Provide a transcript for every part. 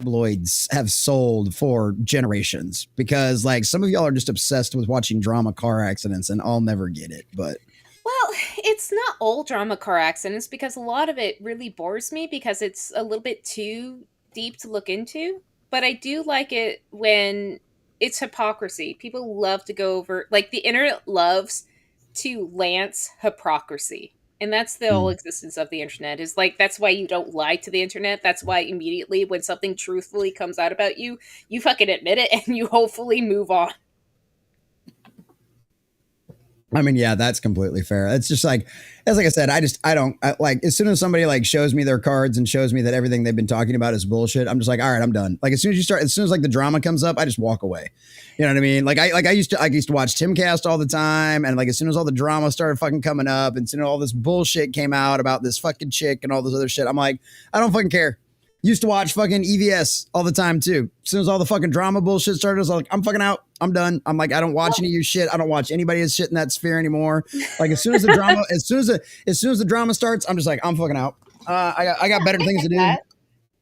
tabloids have sold for generations, because like some of y'all are just obsessed with watching drama car accidents, and I'll never get it. But Well, it's not all drama car accidents because a lot of it really bores me because it's a little bit too deep to look into. But I do like it when it's hypocrisy. People love to go over, like, the internet loves to lance hypocrisy. And that's the whole mm. existence of the internet. Is like that's why you don't lie to the internet. That's why immediately when something truthfully comes out about you, you fucking admit it and you hopefully move on. I mean, yeah, that's completely fair. It's just like, as like I said, I don't like, as soon as somebody like shows me their cards and shows me that everything they've been talking about is bullshit, I'm just like, all right, I'm done. Like as soon as like the drama comes up, I just walk away. You know what I mean? I used to watch Timcast all the time, and like as soon as all the drama started fucking coming up, and soon all this bullshit came out about this fucking chick and all this other shit, I'm like, I don't fucking care. Used to watch fucking EVS all the time too. As soon as all the fucking drama bullshit started, I was like, I'm fucking out. I'm done. I'm like, I don't watch any of your shit. I don't watch anybody's shit in that sphere anymore. Like as soon as the drama, as soon as the drama starts, I'm just like, I'm fucking out. I got better I things get to do. that.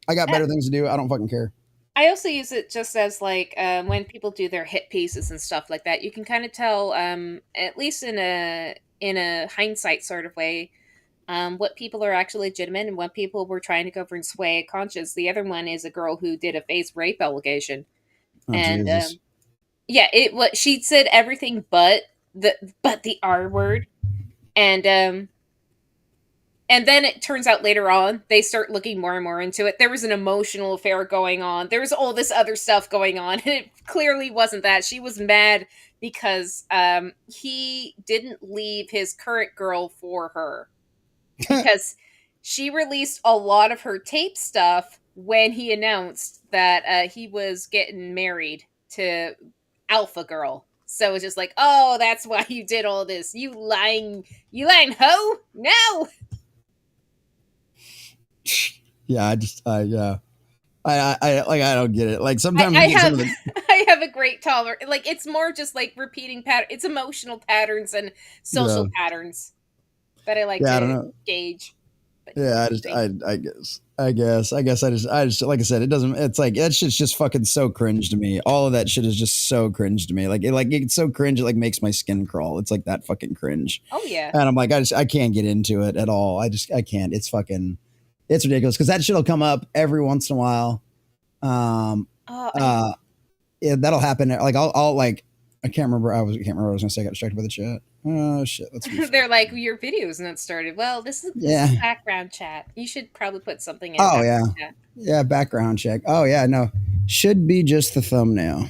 I got better things to do. I don't fucking care. I also use it just as like when people do their hit pieces and stuff like that. You can kind of tell, at least in a hindsight sort of way, what people are actually legitimate and what people were trying to go for and sway conscience. The other one is a girl who did a face rape allegation, Oh and Jesus. yeah, it what she said everything but the R word, and and then it turns out later on they start looking more and more into it. There was an emotional affair going on. There was all this other stuff going on, and it clearly wasn't that. She was mad because he didn't leave his current girl for her because she released a lot of her tape stuff when he announced that he was getting married to Alpha Girl. So it's just like, oh, that's why you did all this. You lying hoe? No. Yeah, yeah. Like, I don't get it. Like I, sometimes I we get some have of the, I have a great tolerance. Like it's more just like repeating pattern. It's emotional patterns and yeah, social patterns that I like yeah, I don't to know. gauge. But Yeah, I just, like I said, it doesn't, it's like, that shit's just fucking so cringe to me. All of that shit is just so cringe to me. It's so cringe, it like makes my skin crawl. It's like that fucking cringe. oh yeah. And I'm like, I can't get into it at all. I can't. It's fucking, it's ridiculous. Cause that shit'll come up every once in a while. Um, I uh, yeah, that'll happen. Like, I'll like, I can't remember what I was going to say. I got distracted by the chat. Oh shit. Let's refresh. they're like your video's not started. Well, this is Yeah. background chat. You should probably put something in Oh background yeah. chat. Yeah, background check. Oh yeah, no. Should be just the thumbnail. Yeah.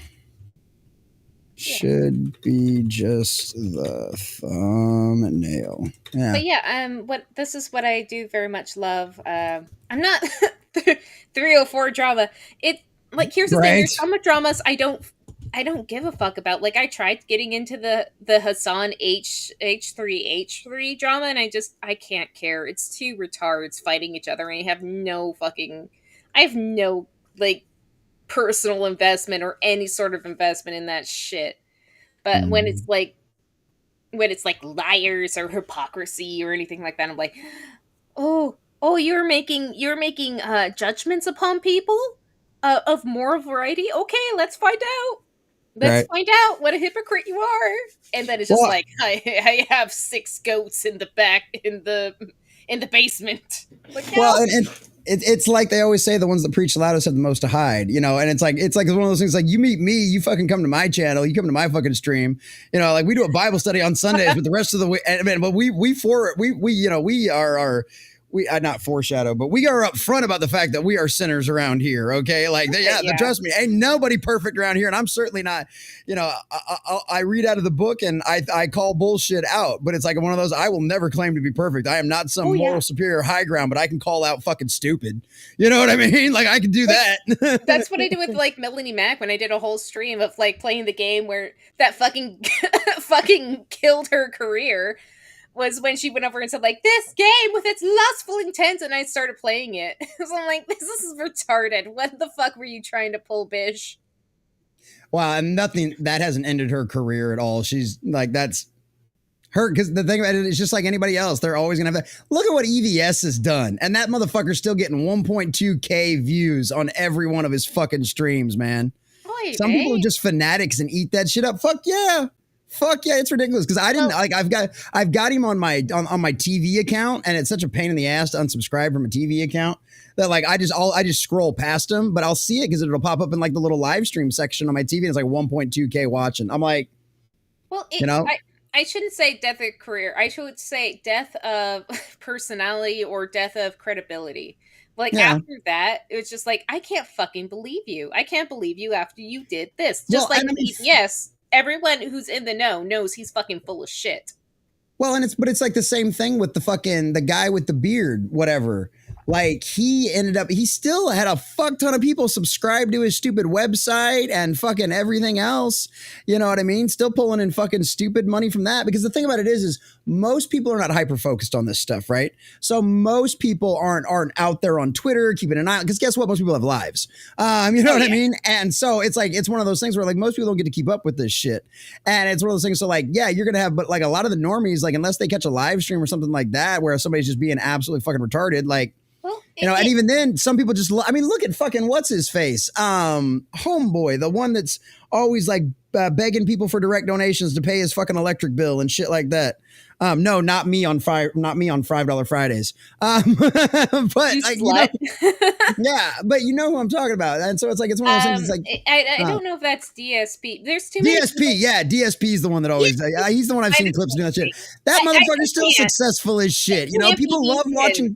Should be just the thumbnail. Yeah. But yeah, what this is what I do very much love. I'm not 304 drama. It like here's the thing. Right. There's some dramas I don't give a fuck about. Like I tried getting into the Hassan H3 drama, and I can't care. It's two retards fighting each other, and I have no like personal investment or any sort of investment in that shit. But Mm. when it's like liars or hypocrisy or anything like that, I'm like, oh, you're making judgments upon people of moral variety. Okay, let's find out. Let's Right. find out what a hypocrite you are. And then it's just Well, like I have six goats in the back in the basement. Like well, no, and it's like they always say, the ones that preach loudest have the most to hide, you know. And it's like one of those things. Like, you meet me, you fucking come to my channel, you come to my fucking stream, you know. Like, we do a Bible study on Sundays, but the rest of the week, I mean, but we you know, we are we not foreshadow, but we are upfront about the fact that we are sinners around here. Okay, like okay, yeah, yeah. trust me, ain't nobody perfect around here, and I'm certainly not. You know, I read out of the book and I call bullshit out, but it's like one of those. I will never claim to be perfect. I am not Oh some yeah. moral superior high ground, but I can call out fucking stupid. You know what I mean? Like, I can do Like that. that's what I did with like Melanie Mac when I did a whole stream of like playing the game where that fucking fucking killed her career was when she went over and said like this game with its lustful intent and I started playing it. So I'm like, this is retarded. What the fuck were you trying to pull, Bish? Wow, and nothing that hasn't ended her career at all. She's like, that's Her, because the thing about it is just like anybody else, they're always gonna have that. Look at what EVS has done, and that motherfucker's still getting 1.2K views on every one of his fucking streams, man. Oy Some people are vey. just fanatics and eat that shit up. Fuck yeah. It's ridiculous because I didn't like. I've got him on my TV account, and it's such a pain in the ass to unsubscribe from a TV account that like I just scroll past him, but I'll see it because it'll pop up in like the little live stream section on my TV, and it's like 1.2K watching. I'm like, Well, you know, I shouldn't say death of career. I should say death of personality or death of credibility. Like yeah. after that, it was just like, I can't fucking believe you. I can't believe you after you did this. Well, Just like, and I mean, yes, everyone who's in the know knows he's fucking full of shit. Well, and it's like the same thing with the guy with the beard, whatever. Like he still had a fuck ton of people subscribe to his stupid website and fucking everything else. You know what I mean? Still pulling in fucking stupid money from that. Because the thing about it is most people are not hyper focused on this stuff, right? So most people aren't out there on Twitter keeping an eye. Because guess what? Most people have lives. You know what I mean? And so it's like it's one of those things where like most people don't get to keep up with this shit. And it's one of those things. So like, yeah, you're gonna have, but like a lot of the normies, like unless they catch a live stream or something like that, where somebody's just being absolutely fucking retarded, like. Well, You know, and even then, some people just, I mean, look at fucking what's his face, Homeboy, the one that's always like begging people for direct donations to pay his fucking electric bill and shit like that. No, not me on $5 Fridays. But you like, slut. yeah, but you know who I'm talking about, and so it's like it's one of those things. It's like I don't know if that's DSP. There's too many. DSP, yeah, DSP is the one that always. He's the one I've seen clips doing that shit. That motherfucker's still successful as shit. You know, people love watching.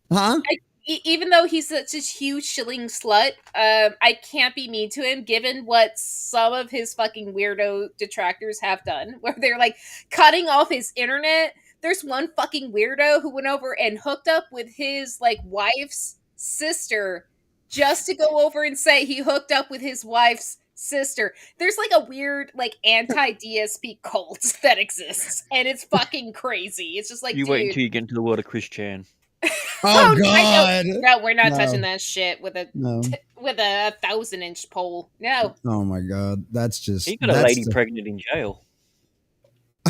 Huh? Even though he's such a huge shilling slut, I can't be mean to him given what some of his fucking weirdo detractors have done, where they're like cutting off his internet. There's one fucking weirdo who went over and hooked up with his like wife's sister just to go over and say he hooked up with his wife's sister. There's like a weird like anti-DSP cult that exists, and it's fucking crazy. It's just like, you dude, wait until you get into the world of Chris Chan. Oh God! No, we're not No. touching that shit with a No. with a 1,000-inch pole. No. Oh my God! That's just. He got a lady pregnant in jail.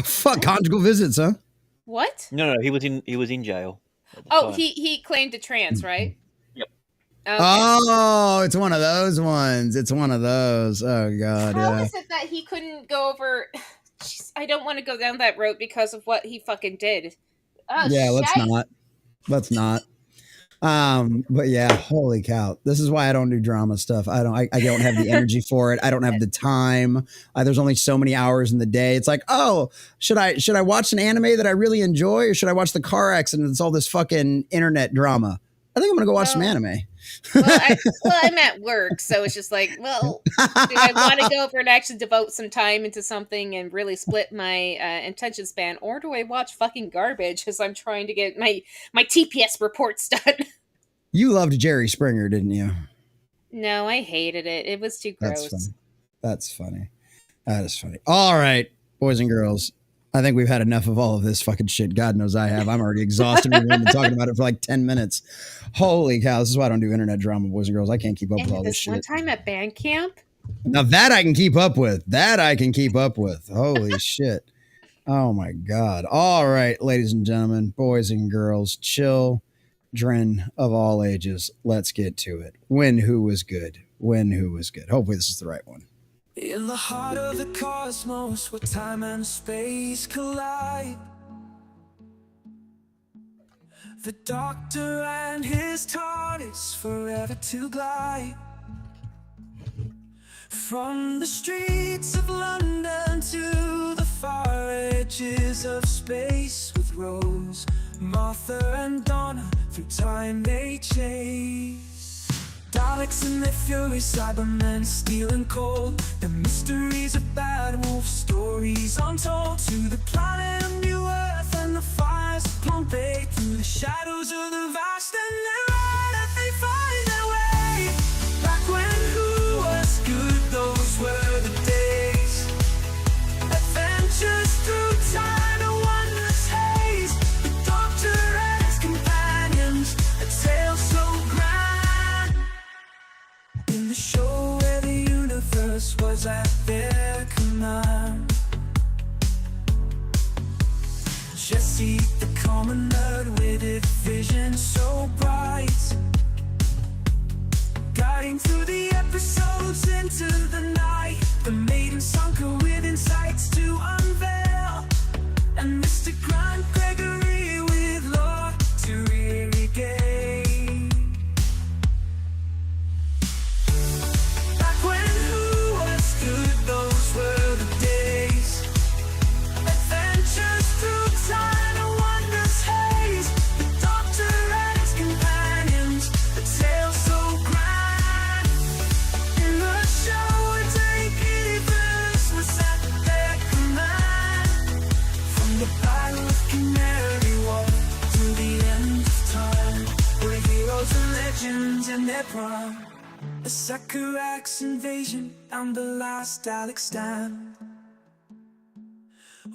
Fuck conjugal visits, huh? What? No, he was in jail. at the Oh, time. he claimed a trans, right? Yep. Okay. Oh, it's one of those ones. It's one of those. Oh God, How yeah. is it that he couldn't go over? Jeez, I don't want to go down that road because of what he fucking did. Oh, Yeah, let's shite. not. Let's not. But yeah, holy cow. This is why I don't do drama stuff. I don't have the energy for it. I don't have the time. There's only so many hours in the day. It's like, oh, should I watch an anime that I really enjoy, or should I watch the car accident that's all this fucking internet drama? I think I'm gonna go watch some anime. I'm at work, so it's just like, well, do I want to go over and actually devote some time into something and really split my attention span, or do I watch fucking garbage as I'm trying to get my TPS reports done? You loved Jerry Springer, didn't you? No, I hated it. It was too gross. That's funny. That is funny. All right, boys and girls. I think we've had enough of all of this fucking shit. God knows I have. I'm already exhausted. We've been talking about it for like 10 minutes. Holy cow. This is why I don't do internet drama, boys and girls. I can't keep up with all this shit. One time at band camp? Now that I can keep up with. Holy shit. Oh my God. All right, ladies and gentlemen, boys and girls, children of all ages. Let's get to it. When Who Was Good. Hopefully this is the right one. In the heart of the cosmos, where time and space collide, the Doctor and his TARDIS forever to glide. From the streets of London to the far edges of space, with Rose, Martha and Donna, through time they chase. Daleks and their fury, Cybermen, steel and cold, the mysteries of Bad Wolf, stories untold. To the planet of New Earth and the fires of Pompeii, through the shadows of the vast and their they find their way. Back when who was good, those were the days. Adventures through time, a wondrous haze. The Doctor and his companions, a tale so grand. In the show where the universe was at their command, seek the common nerd with its vision so bright, guiding through the episodes into the night. The maiden sunk her with insights to unveil, and Mr. Grant Gregory with lore to irrigate. Back when who was good, those were the days. Adventures through time and wonders haze. The Doctor and his companions, a tale so grand. In the show, a day givers was at their command. From the Battle of Canary Wharf to the end of time, were heroes and legends in their prime. The Sakurax invasion and the last Dalek stand,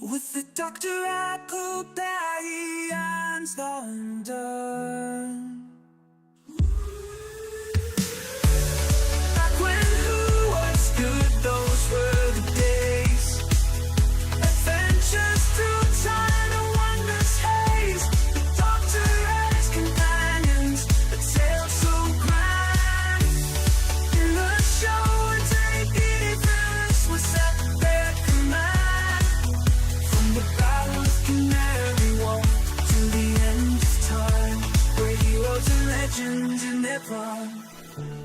with the Doctor at the that he ends undone. Back when who was good, those were the days. Adventures through time and wonders haze. The Doctor and his companions, a tale so grand. In the show, a day givers was at their command. From the Battle of Canary Wharf to the end of time, were heroes and legends in their prime.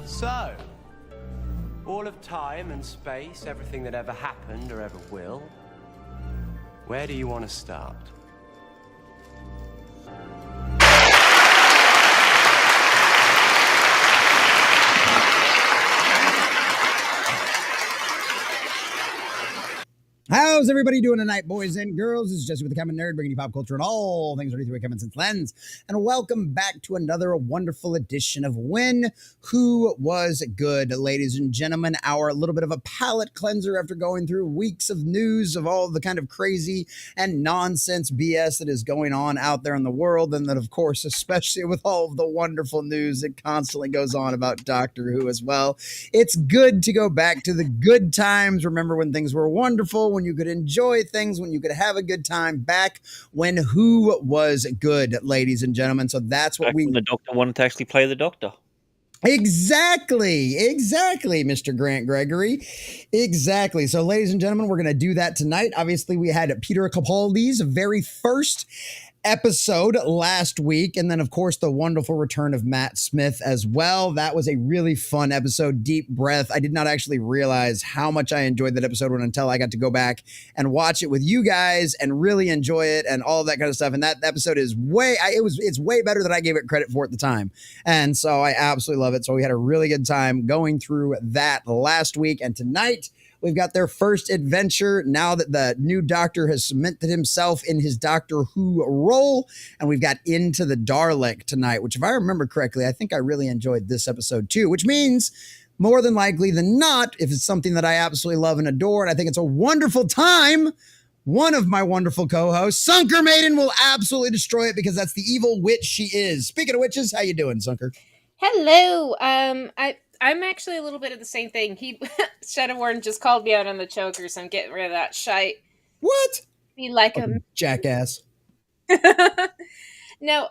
So, all of time and space, everything that ever happened or ever will, where do you want to start? How's everybody doing tonight, boys and girls? This is Jesse with the Common Nerd, bringing you pop culture and all things ready through a common sense lens. And welcome back to another wonderful edition of When Who Was Good, ladies and gentlemen. Our little bit of a palate cleanser after going through weeks of news of all the kind of crazy and nonsense BS that is going on out there in the world. And then, of course, especially with all of the wonderful news that constantly goes on about Doctor Who as well. It's good to go back to the good times. Remember when things were wonderful, when you could enjoy things, when you could have a good time, back when Who was good, ladies and gentlemen. So that's what when the Doctor wanted to actually play the Doctor. Exactly, Mr. Grant Gregory. Exactly. So, ladies and gentlemen, we're going to do that tonight. Obviously, we had Peter Capaldi's very first episode last week, and then of course the wonderful return of Matt Smith as well. That was a really fun episode. Deep breath. I did not actually realize how much I enjoyed that episode until I got to go back and watch it with you guys and really enjoy it and all of that kind of stuff. And that episode is it's way better than I gave it credit for at the time, and so I absolutely love it. So we had a really good time going through that last week, and tonight we've got their first adventure now that the new Doctor has cemented himself in his Doctor Who role. And we've got Into the Dalek tonight, which, if I remember correctly, I think I really enjoyed this episode too, which means more than likely than not, if it's something that I absolutely love and adore, and I think it's a wonderful time, one of my wonderful co-hosts, Sunker Maiden, will absolutely destroy it because that's the evil witch she is. Speaking of witches, how you doing, Sunker? Hello. I'm actually a little bit of the same thing. Shadow Warden just called me out on the chokers. I'm getting rid of that shite. What? Be like a jackass. No,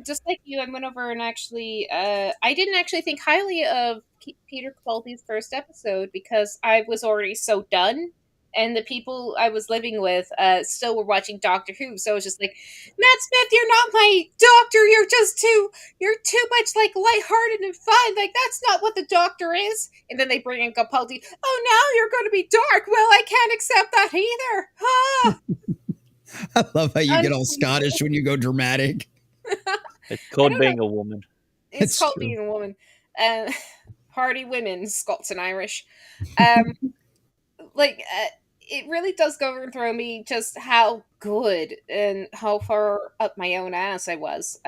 just like you, I went over and actually, I didn't actually think highly of Peter Capaldi's first episode because I was already so done. And the people I was living with still were watching Doctor Who, so it was just like, Matt Smith, you're not my Doctor. You're too much like lighthearted and fun. Like that's not what the Doctor is. And then they bring in Capaldi. Oh, now you're going to be dark. Well, I can't accept that either. Ah. I love how you get all Scottish when you go dramatic. It's called being a woman. It's called being a woman. Party women, Scots and Irish. It really does go and throw me just how good and how far up my own ass I was.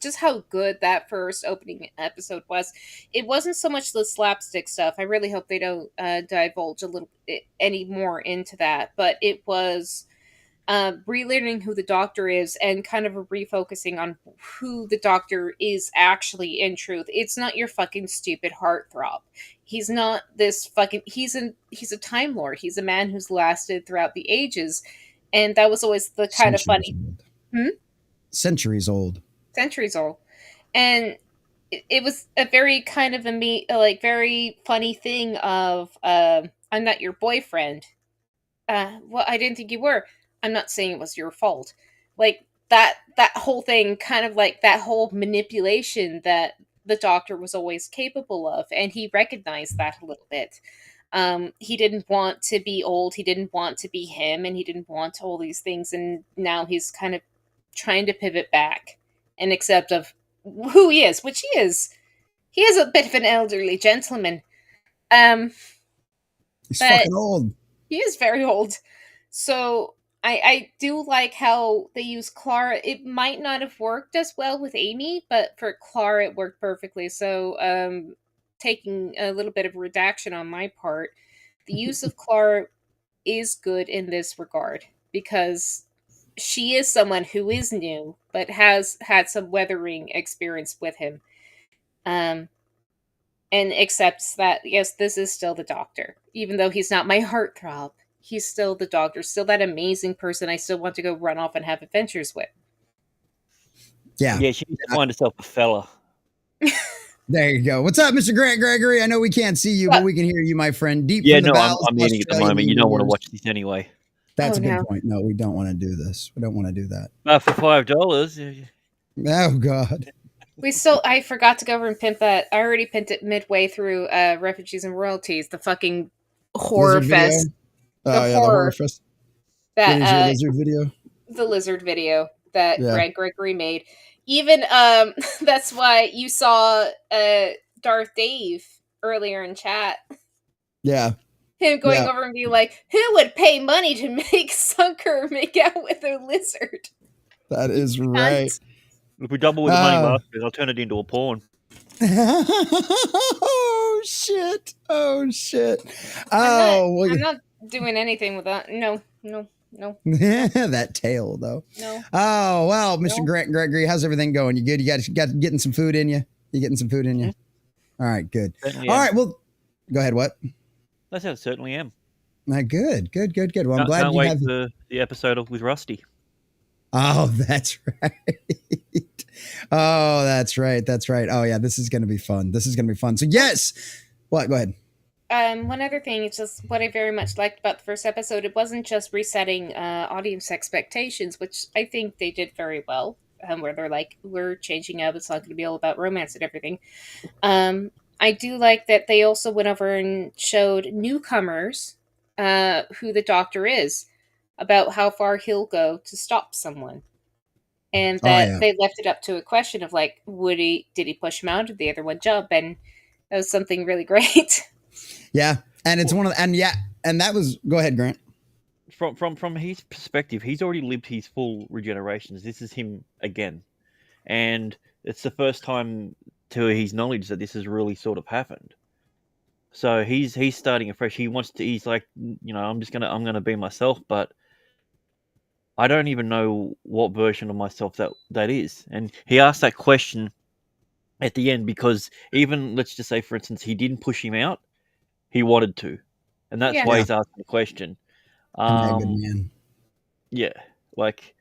Just how good that first opening episode was. It wasn't so much the slapstick stuff. I really hope they don't divulge a little bit any more into that. But it was relearning who the Doctor is and kind of a refocusing on who the Doctor is actually in truth. It's not your fucking stupid heartthrob. He's not this fucking... He's a Time Lord. He's a man who's lasted throughout the ages. And that was always the kind of Centuries funny old. Hmm? Centuries old. Centuries old. And it was a very kind of very funny thing of I'm not your boyfriend. Well, I didn't think you were. I'm not saying it was your fault. Like that whole thing, kind of like that whole manipulation that the Doctor was always capable of, and he recognized that a little bit. He didn't want to be old, he didn't want to be him, and he didn't want all these things, and now he's kind of trying to pivot back and accept of who he is, which he is. He is a bit of an elderly gentleman. He's But- fucking old. He is very old. So I do like how they use Clara. It might not have worked as well with Amy, but for Clara it worked perfectly. So taking a little bit of redaction on my part, the use of Clara is good in this regard because she is someone who is new but has had some weathering experience with him. And accepts that, yes, this is still the Doctor. Even though he's not my heartthrob, he's still the Doctor, still that amazing person I still want to go run off and have adventures with. Yeah. Yeah, she needs to find herself a fella. There you go. What's up, Mr. Grant Gregory? I know we can't see you, but we can hear you, my friend. Deep Yeah, from the no, bowels I'm of eating at the Australian moment. You don't want to universe. watch this anyway. That's Oh, a good no. point. No, we don't want to do this. We don't want to do that. For $5. Oh, God. I forgot to go over and pimp that. I already pimped it midway through Refugees and Royalties, the fucking horror Lizard video? fest. Oh, The yeah, the horror horror fest. What is your That lizard video? the lizard video that Yeah. Gregory made. Even that's why you saw Darth Dave earlier in chat. Yeah. Him going Yeah. over and be like, who would pay money to make Sunker make out with a lizard? That is right. If we double with the money Oh. basket, I'll turn it into a porn. Oh, shit. Oh, shit. Oh, well, I'm not doing anything with that. No. that tail, though. No. Oh, well, Mr. No. Grant Gregory, how's everything going? You good? You got getting some food in you? You getting some food in you? All right, good. Certainly All am. right, well, go ahead. What? That's how it certainly am. Good. Well, I'm glad Can't you wait have. for the episode with Rusty. Oh, that's right. Oh, that's right. Oh, yeah, this is going to be fun. So, yes. What? Go ahead. One other thing, it's just what I very much liked about the first episode. It wasn't just resetting audience expectations, which I think they did very well. Where they're like, we're changing up. It's not going to be all about romance and everything. I do like that they also went over and showed newcomers who the Doctor is, about how far he'll go to stop someone. And that they left it up to a question of like, did he push him out? Did the other one jump? And that was something really great. Yeah, and it's and that was. Go ahead, Grant. From his perspective, he's already lived his full regenerations. This is him again, and it's the first time to his knowledge that this has really sort of happened. So he's starting afresh. He's like, I'm gonna be myself, but I don't even know what version of myself that is. And he asked that question at the end because even, let's just say, for instance, he didn't push him out. He wanted to, and that's why he's asking the question. Good man. Yeah, like,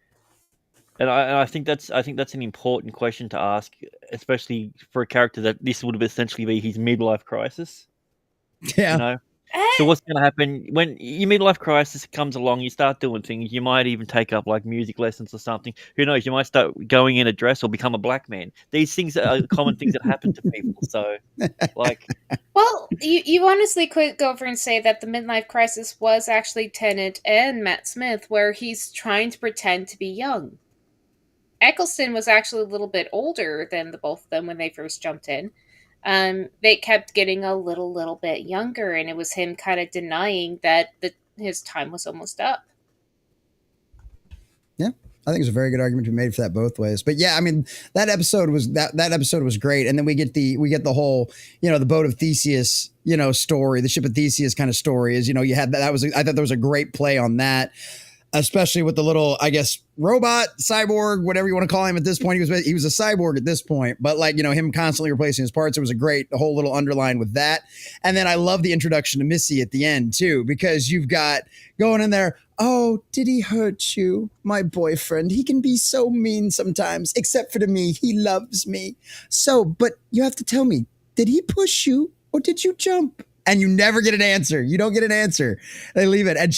and I think that's an important question to ask, especially for a character that this would have essentially be his midlife crisis. Yeah. So what's going to happen when your midlife crisis comes along? You start doing things. You might even take up like music lessons or something. Who knows? You might start going in a dress or become a black man. These things are common things that happen to people. So, like, well, you honestly could go over and say that the midlife crisis was actually Tennant and Matt Smith, where he's trying to pretend to be young. Eccleston was actually a little bit older than the both of them when they first jumped in. They kept getting a little bit younger, and it was him kind of denying that his time was almost up. Yeah, I think it's a very good argument to be made for that both ways. But yeah, I mean, that episode was great, and then we get the whole, the boat of Theseus, story, the ship of Theseus kind of story. Is you had I thought there was a great play on that. Especially with the little, I guess, robot, cyborg, whatever you want to call him at this point. He was a cyborg at this point, but him constantly replacing his parts. It was the whole little underline with that. And then I love the introduction to Missy at the end too, because you've got going in there, Oh, did he hurt you? My boyfriend. He can be so mean sometimes, except for to me. He loves me. So, but you have to tell me, did he push you or did you jump? And you never get an answer. You don't get an answer. They leave it. And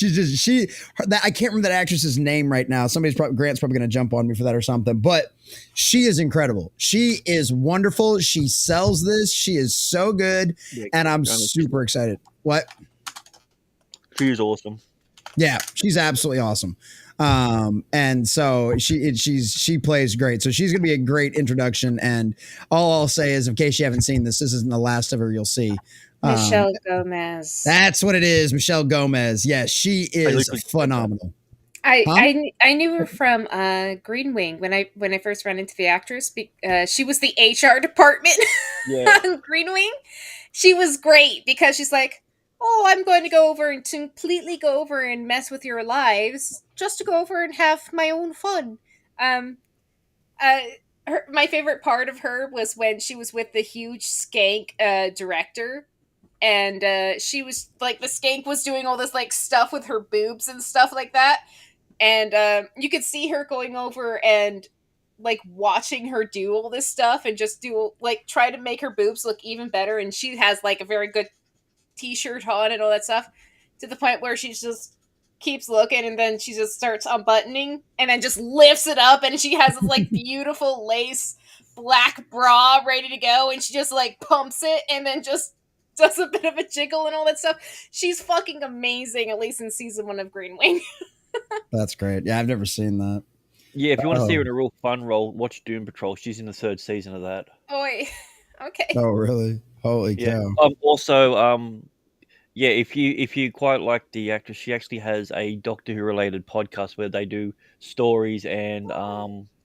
I can't remember that actress's name right now. Grant's probably going to jump on me for that or something, but she is incredible. She is wonderful. She sells this. She is so good. Yeah, and I'm super excited. What? She is awesome. Yeah, she's absolutely awesome. And so she plays great. So she's going to be a great introduction. And all I'll say is, in case you haven't seen this isn't the last of her you'll see. Michelle Gomez. That's what it is. Michelle Gomez. Yes, she is phenomenal. I knew her from Green Wing when I first ran into the actress. She was the HR department on Green Wing. She was great because she's like, oh, I'm going to go over and completely go over and mess with your lives just to go over and have my own fun. My favorite part of her was when she was with the huge skank director. And she was like, the skank was doing all this like stuff with her boobs and stuff like that. And you could see her going over and like watching her do all this stuff and just try to make her boobs look even better. And she has like a very good t-shirt on and all that stuff, to the point where she just keeps looking and then she just starts unbuttoning and then just lifts it up and she has like beautiful lace black bra ready to go and she just like pumps it and then just does a bit of a jiggle and all that stuff. She's fucking amazing, at least in season 1 of Green Wing. That's great. Yeah, I've never seen that. Yeah, if you want to see her in a real fun role, watch Doom Patrol. She's in the 3rd season of that. Oh, wait. Okay. Oh, really? Holy cow. Also, if you quite like the actress, she actually has a Doctor Who related podcast where they do stories and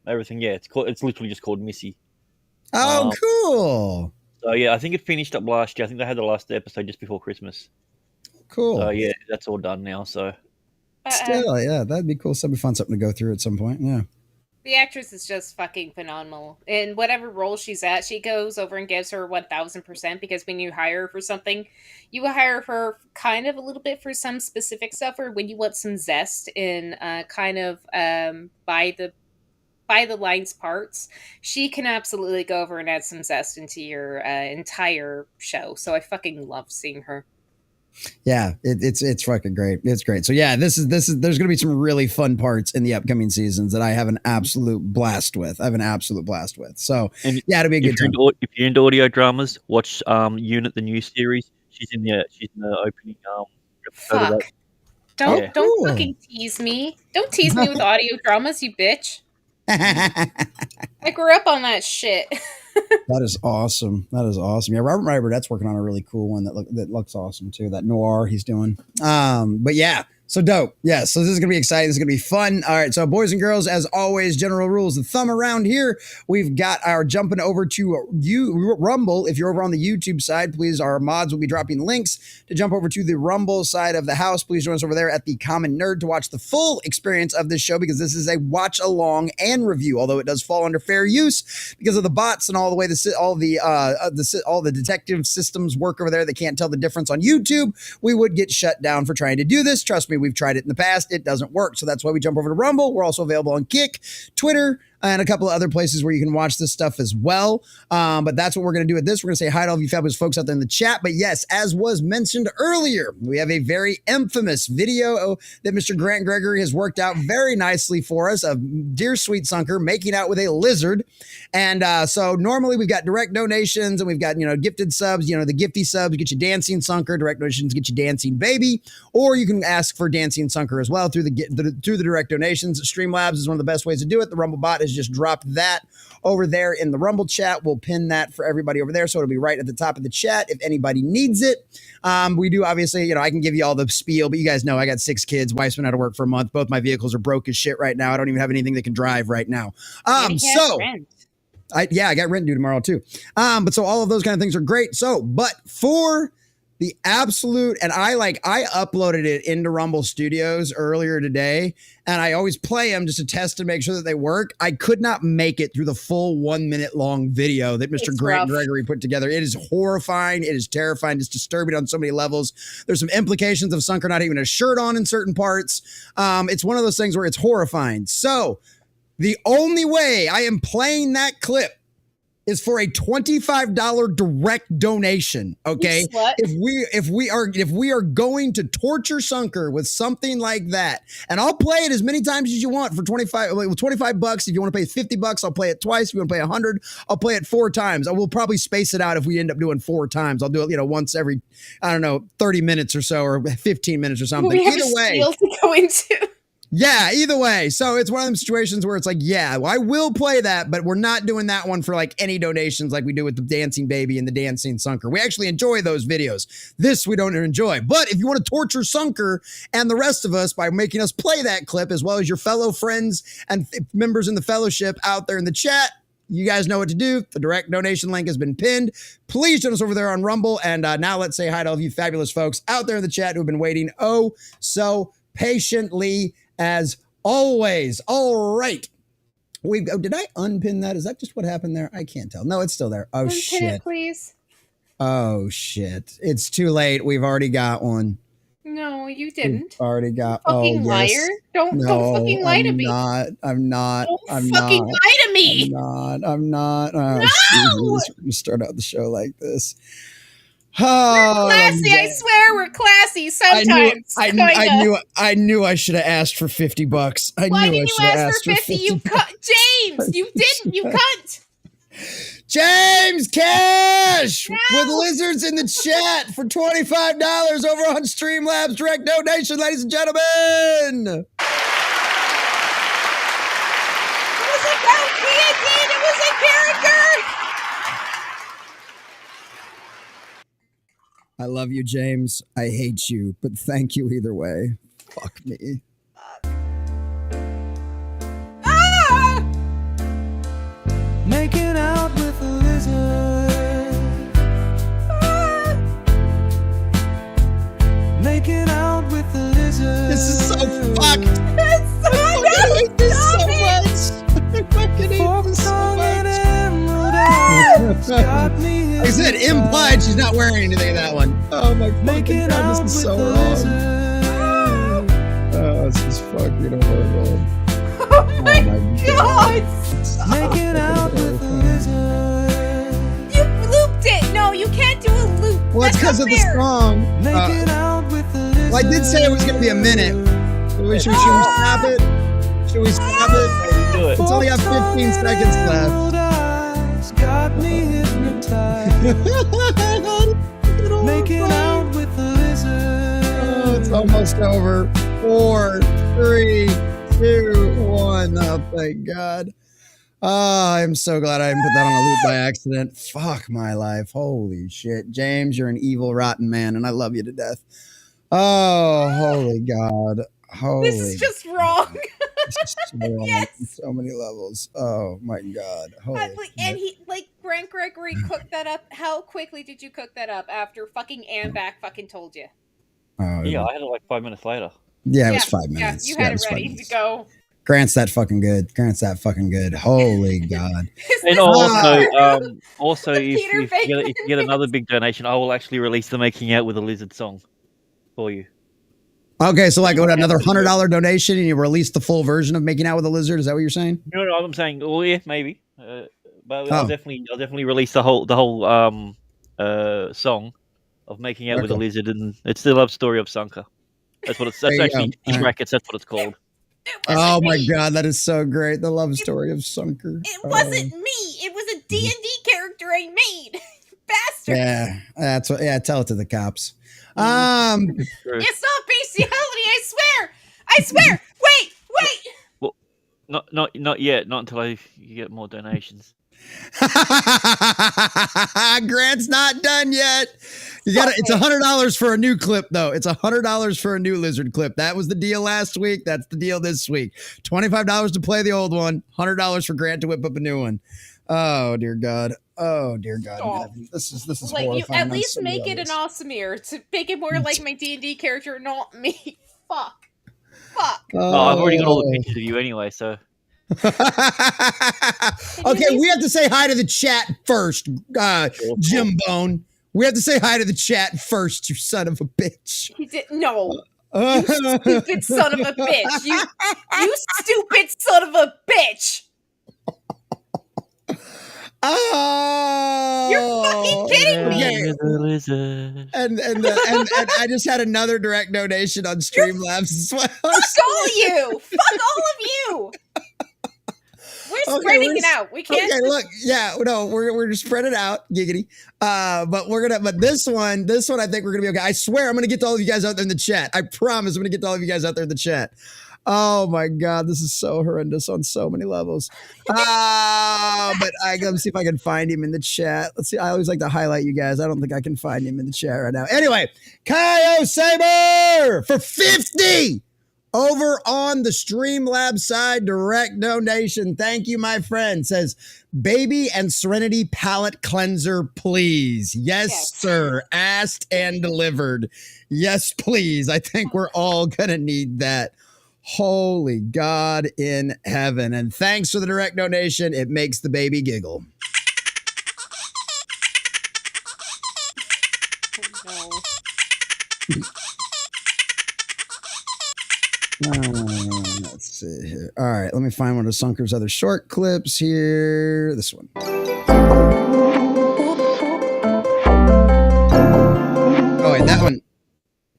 everything. Yeah, it's literally just called Missy. Oh, cool. So yeah, I think it finished up last year. I think they had the last episode just before Christmas. Cool. So yeah, that's all done now. So still, yeah, that'd be cool. That'd be fun, something to go through at some point. Yeah. The actress is just fucking phenomenal. In whatever role she's at, she goes over and gives her 1000%, because when you hire her for something, you hire her kind of a little bit for some specific stuff, or when you want some zest in kind of by the lines parts, she can absolutely go over and add some zest into your entire show. So I fucking love seeing her. Yeah, it's fucking great. It's great. So yeah, this is there's going to be some really fun parts in the upcoming seasons that I have an absolute blast with. So and yeah, it'll be a good time. If you're into audio dramas, watch Unit, the new series. She's in the opening episode of that. Don't fucking tease me. Don't tease me with audio dramas, you bitch. I grew up on that shit. That is awesome. Yeah, Robert Burdette's working on a really cool one that looks awesome too. That noir he's doing. But yeah, so dope. Yeah, so this is gonna be exciting. This is gonna be fun. All right, so boys and girls, as always, general rules of thumb around here. We've got our jumping over to Rumble. If you're over on the YouTube side, please, our mods will be dropping links to jump over to the Rumble side of the house. Please join us over there at the Common Nerd to watch the full experience of this show, because this is a watch along and review, although it does fall under fair use because of the bots and all the way all the detective systems work over there. They can't tell the difference on YouTube. We would get shut down for trying to do this. Trust me, we've tried it in the past. It doesn't work. So that's why we jump over to Rumble. We're also available on Kick, Twitter, and a couple of other places where you can watch this stuff as well. But that's what we're going to do with this. We're going to say hi to all of you fabulous folks out there in the chat. But yes, as was mentioned earlier, we have a very infamous video that Mr. Grant Gregory has worked out very nicely for us of Dear Sweet Sunker making out with a lizard. And so normally we've got direct donations and we've got, gifted subs, the gifty subs get you Dancing Sunker, direct donations get you Dancing Baby, or you can ask for Dancing Sunker as well through the direct donations. Streamlabs is one of the best ways to do it. The Rumble bot has just dropped that over there in the Rumble chat. We'll pin that for everybody over there, so it'll be right at the top of the chat if anybody needs it. We do obviously, I can give you all the spiel, but you guys know I got 6 kids. Wife's been out of work for a month. Both my vehicles are broke as shit right now. I don't even have anything that can drive right now. I got rent due tomorrow too. But so all of those kind of things are great. So, but for the absolute, and I uploaded it into Rumble Studios earlier today, and I always play them just to test to make sure that they work. I could not make it through the full 1 minute long video that Mr. Gregory put together. It is horrifying. It is terrifying. It's disturbing on so many levels. There's some implications of Sunker not even a shirt on in certain parts. It's one of those things where it's horrifying. So the only way I am playing that clip is for a $25 direct donation. Okay. If we are going to torture Sunker with something like that, and I'll play it as many times as you want for $25. If you want to pay $50, I'll play it twice. If you want to pay $100, I'll play it 4 times. I will probably space it out if we end up doing 4 times. I'll do it, once every, 30 minutes or so, or 15 minutes or something. We have a spiel to go into. Yeah, either way. So it's one of them situations where it's like, yeah, I will play that, but we're not doing that one for like any donations like we do with the dancing baby and the dancing Sunker. We actually enjoy those videos. This we don't enjoy. But if you want to torture Sunker and the rest of us by making us play that clip, as well as your fellow friends and members in the fellowship out there in the chat, you guys know what to do. The direct donation link has been pinned. Please join us over there on Rumble. And now let's say hi to all of you fabulous folks out there in the chat who have been waiting so patiently as always. All right. Did I unpin that? Is that just what happened there? I can't tell. No, it's still there. Oh, unpin shit. It, please. Oh, shit. It's too late. We've already got one. No, you didn't. We've already got. Fucking liar. Yes. Don't fucking lie to me. I'm not. Don't fucking lie to me. I'm not. Oh, no. Jesus. We're going to start out the show like this. We're classy. I swear we're classy sometimes. I knew I should have asked for $50. Why didn't you ask for 50? You cut, James. You didn't. You cunt. James Cash with lizards in the chat for $25 over on Streamlabs direct donation, ladies and gentlemen. It was about guillotine. It was a character. I love you, James. I hate you, but thank you either way. Fuck me. Making out with a lizard. Making out with a lizard. This is so fucked. It's so I hate this so much. I fucking hate this so much. Like I said, implied she's not wearing anything in that one. Oh my fucking god, this is so wrong. Oh, this is fucking horrible. Oh my god. Making out with a lizard. You looped it. No, you can't do a loop. Well, it's because of the song. Well, I did say it was going to be a minute. Should we stop it? Should we stop it? Do it. It's only got 15 seconds left. Got me hypnotized. Making out with a lizard. Oh, it's almost over. 4, 3, 2, 1. Oh, thank God. Oh, I'm so glad I didn't put that on a loop by accident. Fuck my life. Holy shit. James, you're an evil, rotten man, and I love you to death. Oh, holy God. Holy. This is just wrong. This is so wrong Yes. on so many levels. Oh, my God. Holy And Grant Gregory cooked that up. How quickly did you cook that up after fucking Ambac fucking told you? Oh, Yeah, I had it like 5 minutes later. Yeah, it was 5 minutes. Yeah, you had it ready to go. Grant's that fucking good. Holy God. And also, if you get another big donation, I will actually release the Making Out with a Lizard song for you. Okay, so like another $100 donation and you release the full version of Making Out with a Lizard? Is that what you're saying? No, I'm saying, oh yeah, maybe. But I'll definitely release the whole song of Making Out with a Lizard, and it's the love story of Sunker. That's what it's. That's actually in brackets. That's what it's called. Oh my God, that is so great. The love story of Sunker. It wasn't me. It was a D&D character I made. Bastard. Yeah, that's what. Yeah, tell it to the cops. It's not bestiality. I swear. Wait. Well, not yet. Not until you get more donations. Grant's not done yet. It's $100 for a new clip, though. It's $100 for a new lizard clip. That was the deal last week. That's the deal this week. $25 to play the old one. $100 for Grant to whip up a new one. Oh dear God. Oh dear God, in Stop. heaven. This is Like, you horrifying at on least so many make it an levels. Awesomeer to make it more like my D&D character, not me. Fuck. Oh, I've already got all the Oh. pictures of you anyway, so Okay, we have to say hi to the chat first, Jim Bone. We have to say hi to the chat first, you son of a bitch. He did no. You stupid son of a bitch. You stupid son of a bitch. Oh, You're fucking kidding me. Okay. And I just had another direct donation on Streamlabs as well. Fuck all of you. Fuck all of you. We're spreading it out. We can't. Okay, look, yeah, no, we're just spread it out, giggity. But this one, I think we're gonna be okay. I swear, I'm gonna get to all of you guys out there in the chat. I promise, I'm gonna get to all of you guys out there in the chat. Oh my God, this is so horrendous on so many levels. But let me see if I can find him in the chat. Let's see. I always like to highlight you guys. I don't think I can find him in the chat right now. Anyway, Kaio Saber for 50 over on the Streamlabs side, direct donation. Thank you, my friend. Says, baby and Serenity palette cleanser, please. Yes, sir. Asked and delivered. Yes, please. I think we're all gonna need that. Holy God in heaven. And thanks for the direct donation. It makes the baby giggle. Let's see here. All right, let me find one of Sunker's other short clips here. This one. Oh, wait,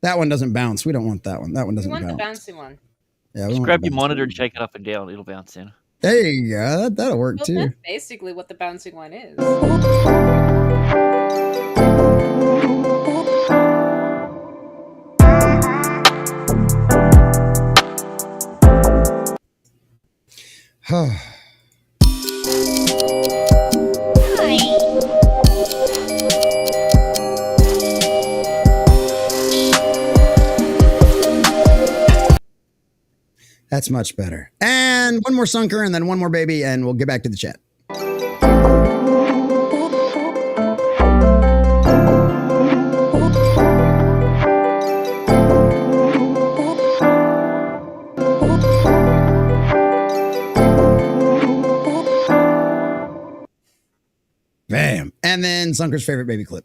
that one doesn't bounce. We don't want that one. That one doesn't bounce. We want the bouncy one. Yeah, just grab your monitor and shake it up and down. It'll bounce in. There you go. That'll work too. That's basically what the bouncing one is. That's much better. And one more Sunker and then one more baby, and we'll get back to the chat. Bam. And then Sunker's favorite baby clip.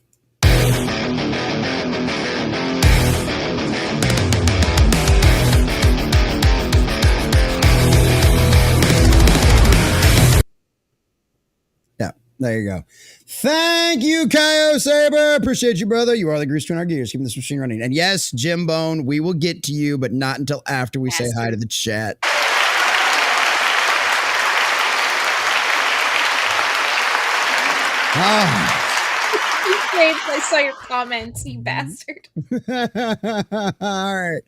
There you go. Thank you, Kaio Saber. Appreciate you, brother. You are the grease to our gears, keeping this machine running. And yes, Jim Bone, we will get to you, but not until after we say hi to the chat. I saw your comments, you bastard. All right.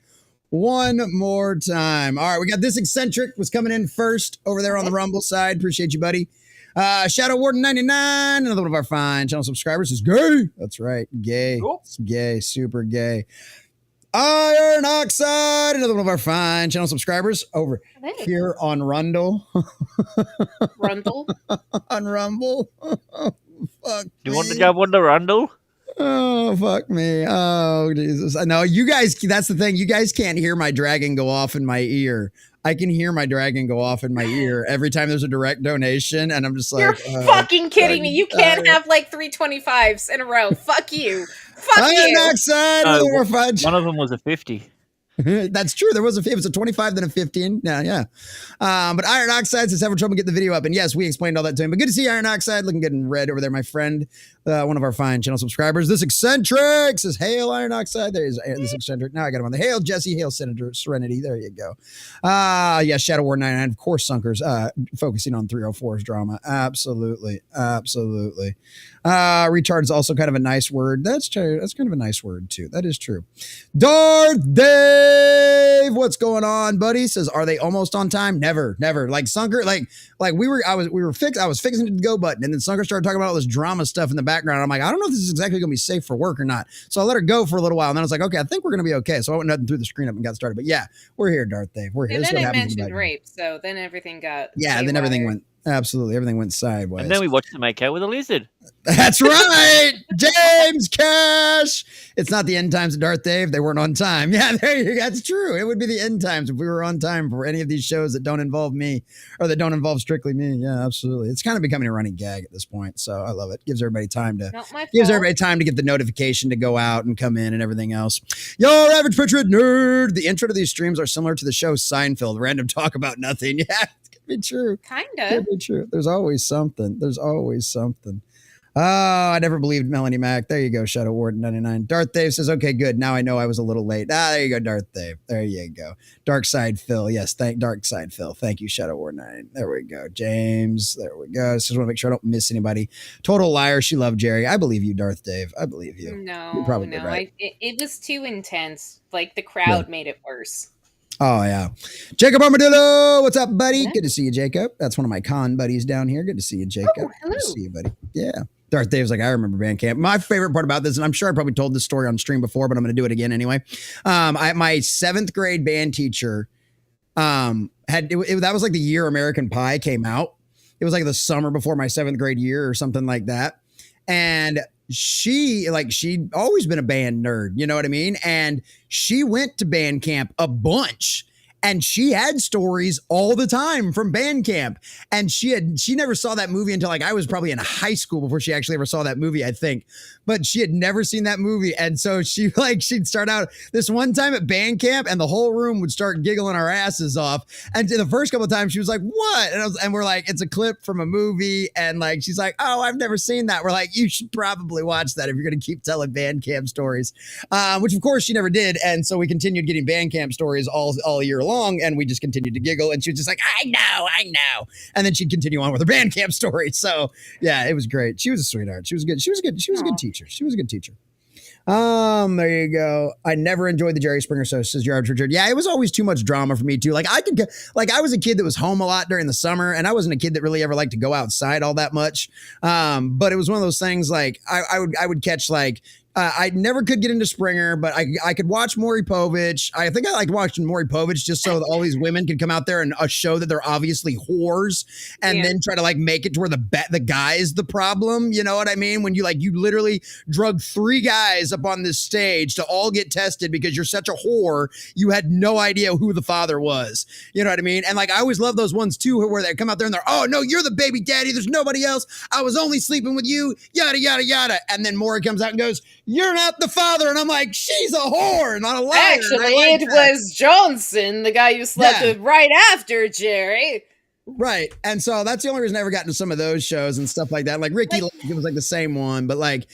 One more time. All right, we got This Eccentric was coming in first over there on the Rumble side. Appreciate you, buddy. Shadow Warden 99, another one of our fine channel subscribers, is gay. That's right, gay. Cool. It's gay, super gay. Iron Oxide, another one of our fine channel subscribers over here on Rundle. Rundle? On Rumble. Fuck. Do you want to jump on the Rundle? Oh, fuck me. Oh, Jesus. I know you guys, that's the thing. You guys can't hear my dragon go off in my ear. I can hear my dragon go off in my ear every time there's a direct donation, and I'm just like, you're fucking kidding me. You can't have like 325s in a row. Fuck you. Fuck you. Oxide, one of them was a 50. That's true. There was it was a 25, then a 15. Yeah. But Iron Oxide is having trouble getting the video up. And yes, we explained all that to him. But good to see Iron Oxide looking good and red over there, my friend. One of our fine channel subscribers. This Eccentric says, hail Iron Oxide. There is this Eccentric. Now I got him on the hail Jesse, hail Senator Serenity. There you go. Yeah, Shadow War 99. Of course, Sunkers focusing on 304's drama. Absolutely. Retard is also kind of a nice word. That's true. That's kind of a nice word too. That is true. Darth Dave, what's going on, buddy? Says, are they almost on time? Never. Like Sunker, I was fixing the go button, and then Sunker started talking about all this drama stuff in the background. I'm like, I don't know if this is exactly going to be safe for work or not. So I let her go for a little while, and then I was like, okay, I think we're going to be okay. So I went and threw the screen up and got started. But yeah, we're here, Darth Dave. We're here. And then I mentioned rape, so then everything got. Yeah, then everything went Absolutely. Everything went sideways. And then we watched them make out with a lizard. That's right. James Cash. It's not the end times of Darth Dave. They weren't on time. Yeah, there you go. That's true. It would be the end times if we were on time for any of these shows that don't involve me or that don't involve strictly me. Yeah, absolutely. It's kind of becoming a running gag at this point. So I love it. Gives everybody time to get the notification to go out and come in and everything else. Your average patriot nerd. The intro to these streams are similar to the show Seinfeld. Random talk about nothing. Yeah. Be true. Kinda. Be true. There's always something. Oh, I never believed Melanie Mac. There you go, Shadow Warden 99. Darth Dave says, okay, good. Now I know I was a little late. There you go, Darth Dave. There you go. Dark Side Phil. Yes, Dark Side Phil. Thank you, Shadow Warden 99. There we go. James. There we go. Just want to make sure I don't miss anybody. Total liar. She loved Jerry. I believe you, Darth Dave. I believe you. No, you're probably right. It was too intense. Like the crowd made it worse. Oh, yeah. Jacob Armadillo. What's up, buddy? Good to see you, Jacob. That's one of my con buddies down here. Good to see you, Jacob. Oh, hello. Good to see you, buddy. Yeah. Darth Dave's like, I remember band camp. My favorite part about this, and I'm sure I probably told this story on stream before, but I'm going to do it again anyway. My 7th grade band teacher that was like the year American Pie came out. It was like the summer before my 7th grade year or something like that. And she'd always been a band nerd, you know what I mean? And she went to band camp a bunch. And she had stories all the time from band camp. And she never saw that movie until like I was probably in high school before she actually ever saw that movie, I think. But she had never seen that movie. And so she'd start out this one time at band camp and the whole room would start giggling our asses off. And the first couple of times she was like, what? And we're like, it's a clip from a movie. And like, she's like, oh, I've never seen that. We're like, you should probably watch that if you're going to keep telling band camp stories, which of course she never did. And so we continued getting band camp stories all year long. And we just continued to giggle, and she was just like, I know. And then she'd continue on with her band camp story. So yeah, it was great. She was a sweetheart. She was good. She was a good teacher. She was a good teacher. There you go. I never enjoyed the Jerry Springer show, says Gerard Richard. Yeah, it was always too much drama for me too. Like I was a kid that was home a lot during the summer, and I wasn't a kid that really ever liked to go outside all that much. But it was one of those things like I would catch like I never could get into Springer, but I could watch Maury Povich. I think I liked watching Maury Povich just so that all these women could come out there and show that they're obviously whores, and then try to like make it to where the guy is the problem. You know what I mean? When you literally drug 3 guys up on this stage to all get tested because you're such a whore, you had no idea who the father was. You know what I mean? And like I always love those ones too, where they come out there and they're, oh no, you're the baby daddy. There's nobody else. I was only sleeping with you. Yada yada yada. And then Maury comes out and goes, you're not the father. And I'm like, she's a whore, not a liar. Actually, it was Johnson, the guy you slept with right after Jerry. Right. And so that's the only reason I ever got into some of those shows and stuff like that. Like Ricky, it was like the same one. But like,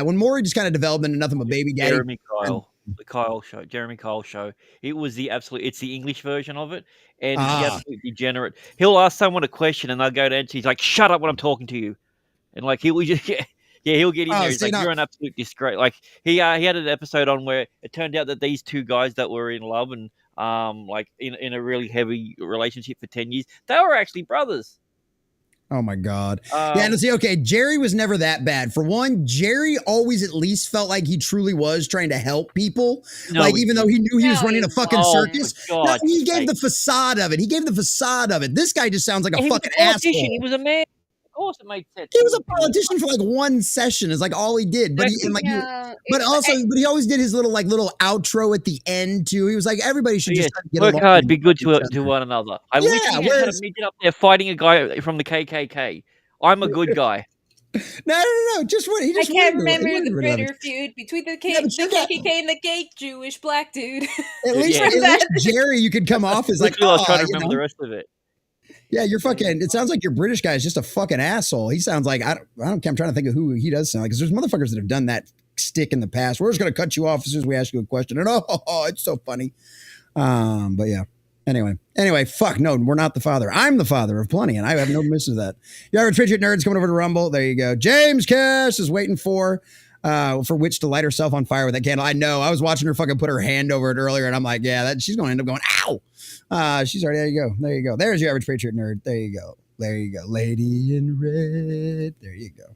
when Maury just kind of developed into nothing but baby daddy. The Jeremy Kyle show. It was it's the English version of it. And he's absolutely degenerate. He'll ask someone a question and they'll go to answer. He's like, shut up when I'm talking to you. And like, he'll just... Yeah, he'll get in there. He's like, you're an absolute disgrace. Like he had an episode on where it turned out that these 2 guys that were in love and like in a really heavy relationship for 10 years, they were actually brothers. Oh my God. And see, okay, Jerry was never that bad. For one, Jerry always at least felt like he truly was trying to help people. Even though he knew he was running a fucking circus. He gave the facade of it. This guy just sounds like a fucking asshole. He was a man. Of course, it made sense. He was a politician for like 1 session. Is like all he did. But he always did his little outro at the end too. He was like, everybody should just get work hard, be good to one another. I literally had a midget up there fighting a guy from the KKK. I'm a good guy. No. I can't remember the bitter feud between the KKK and the gay Jewish black dude. At least Jerry, you could come off as like, I was trying to remember the rest of it. Yeah, you're fucking. It sounds like your British guy is just a fucking asshole. He sounds like I don't. I'm trying to think of who he does sound like, because there's motherfuckers that have done that stick in the past. We're just gonna cut you off as soon as we ask you a question, and it's so funny. But yeah. Anyway, fuck no, we're not the father. I'm the father of plenty, and I have no misses of that. You average Patriot nerds coming over to Rumble. There you go. James Cash is waiting for Witch to light herself on fire with that candle. I know. I was watching her fucking put her hand over it earlier, and I'm like, yeah, she's going to end up going, ow. She's already, there you go. There's your average Patriot nerd. There you go. Lady in red. There you go.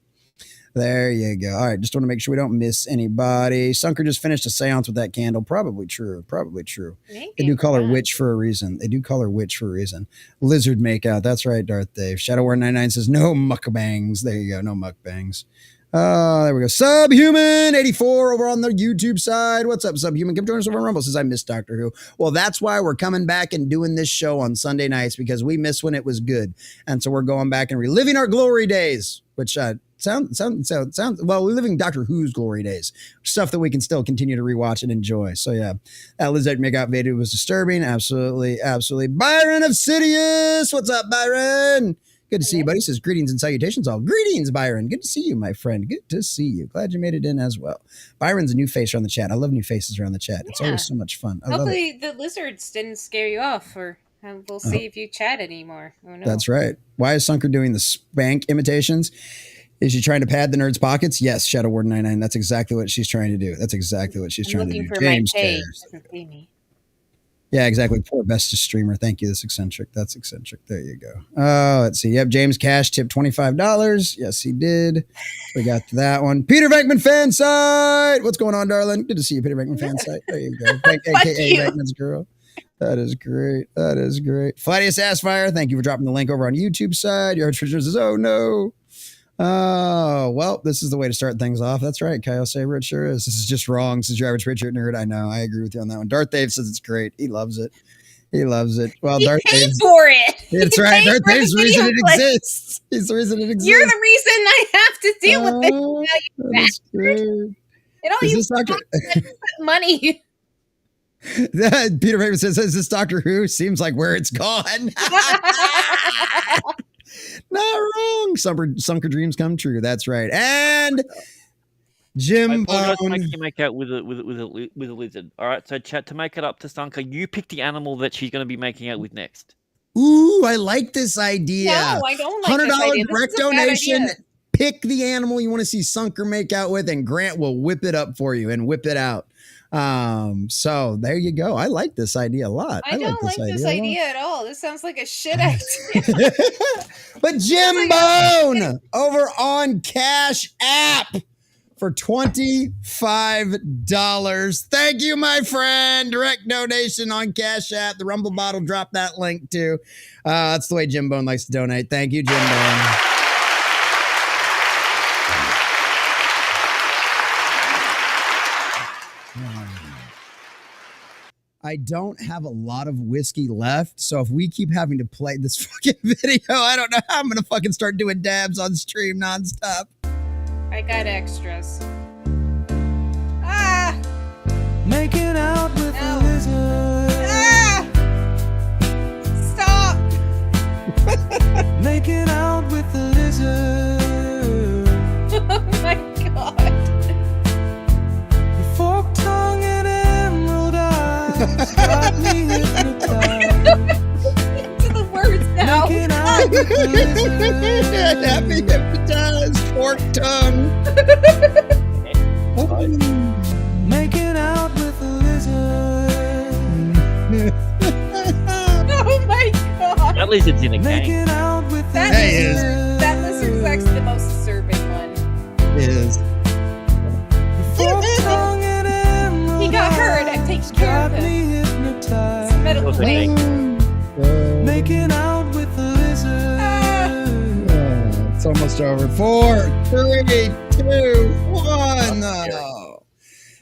There you go. All right, just want to make sure we don't miss anybody. Sunker just finished a seance with that candle. Probably true. Probably true. Maybe They do call her not. witch for a reason. They do call her witch for a reason. Lizard makeout. That's right, Darth Dave. Shadow99 says no mukbangs. There you go. No mukbangs. There we go. Subhuman84 over on the YouTube side. What's up, Subhuman? Come join us over on Rumble. Says I miss Doctor Who. Well, that's why we're coming back and doing this show on Sunday nights, because we miss when it was good. And so we're going back and reliving our glory days, which sounds well, we're living Doctor Who's glory days, stuff that we can still continue to rewatch and enjoy. So yeah, that Lizard makeout video was disturbing. Absolutely. Byron of Sidious. What's up, Byron? Good to see you, buddy. Says greetings and salutations all. Greetings, Byron. Good to see you, my friend. Good to see you. Glad you made it in as well. Byron's a new face around the chat. I love new faces around the chat. It's always so much fun. I love it. Hopefully the lizards didn't scare you off, or we'll see if you chat anymore. Oh, no. That's right. Why is Sunker doing the spank imitations? Is she trying to pad the nerd's pockets? Yes, Shadow Warden 99. That's exactly what she's trying to do. That's exactly what she's trying to do. For James my page. cares. Doesn't see me. Yeah, exactly. Poor bestest streamer. Thank you. That's eccentric. That's eccentric. There you go. Let's see. Yep. James Cash tipped $25. Yes, he did. We got that one. Peter Venkman fan site. What's going on, darling? Good to see you, Peter Venkman fan site. There you go. AKA Venkman's girl. That is great. That is great. Flattius Assfire, thank you for dropping the link over on YouTube side. Your Twitter says, oh no. Oh, well, this is the way to start things off. That's right, Kyle Saber. It sure is. This is just wrong. This is your average Patriot nerd. I know. I agree with you on that one. Darth Dave says it's great. He loves it. He loves it. Well, He Darth paid Dave's for it. It's He right. paid Darth for the Dave's the reason video it clip. exists. He's the reason it exists. You're the reason I have to deal with this. Oh, You that is great. And all Is you this Doctor? money. Peter Raven says, is this Doctor Who? Seems like where it's gone. Not wrong. Sunker dreams come true. That's right. And Jim I apologize for Bone. making you make out with a lizard. All right, so chat, to make it up to Sunker, you pick the animal that she's going to be making out with next. Ooh, I like this idea. No, I don't like this $100 idea. This direct is a bad donation. idea. Pick the animal you want to see Sunker make out with, and Grant will whip it up for you and whip it out. So there you go. I like this idea a lot. I don't like this a lot. idea at all. This sounds like a shit idea. But Jim Bone over on Cash App for $25. Thank you, my friend. Direct donation on Cash App. The Rumble bot will drop that link too. That's the way Jim Bone likes to donate. Thank you, Jim Bone. I don't have a lot of whiskey left, so if we keep having to play this fucking video, I don't know how I'm gonna fucking start doing dabs on stream nonstop. I got extras. Ah! Making out with No. a lizard. Ah! Stop! Making out with a lizard. Oh my god. Your forked tongue and emerald eyes got me hypnotized. To the words now. Making out with a lizard. Happy hypnotized fork tongue. Making out with a lizard. Oh my god. That lizard's in a game. Making out with a That Hey, is. lizard. That lizard's actually the most disturbing one. Is forked tongue and emerald He got hurt. I'm taking care of got him. me It's a hypnotized. medical Also thing. Making out with a lizard. It's almost over. 4, 3, 2, 1. Oh.